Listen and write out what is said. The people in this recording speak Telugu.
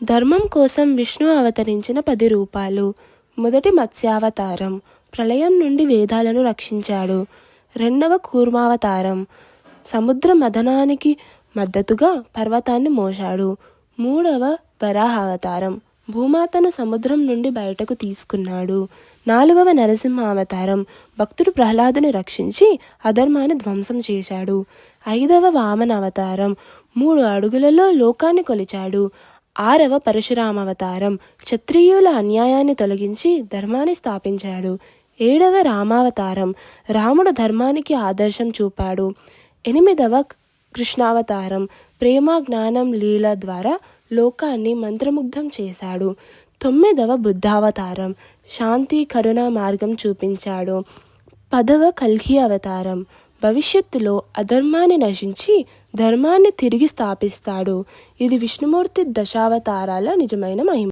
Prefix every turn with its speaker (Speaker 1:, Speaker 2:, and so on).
Speaker 1: ధర్మం కోసం విష్ణు అవతరించిన 10 రూపాలు. మొదటి మత్స్యావతారం, ప్రళయం నుండి వేదాలను రక్షించాడు. రెండవ కూర్మావతారం, సముద్ర మథనానికి మద్దతుగా పర్వతాన్ని మోశాడు. మూడవ వరాహావతారం, భూమాతను సముద్రం నుండి బయటకు తీసుకున్నాడు. నాలుగవ నరసింహావతారం, భక్తుడు ప్రహ్లాదుని రక్షించి అధర్మాన్ని ధ్వంసం చేశాడు. ఐదవ వామన అవతారం, 3 అడుగులలో లోకాన్ని కొలిచాడు. ఆరవ పరశురామవతారం, క్షత్రియుల అన్యాయాన్ని తొలగించి ధర్మాన్ని స్థాపించాడు. ఏడవ రామావతారం, రాముడు ధర్మానికి ఆదర్శం చూపాడు. ఎనిమిదవ కృష్ణావతారం, ప్రేమ జ్ఞానం లీల ద్వారా లోకాన్ని మంత్రముగ్ధం చేశాడు. తొమ్మిదవ బుద్ధావతారం, శాంతి కరుణ మార్గం చూపించాడు. 10వ కల్కి అవతారం, భవిష్యత్తులో అధర్మాన్ని నశించి ధర్మాన్ని తిరిగి స్థాపిస్తాడు. ఇది విష్ణుమూర్తి దశావతారాల నిజమైన మహిమ.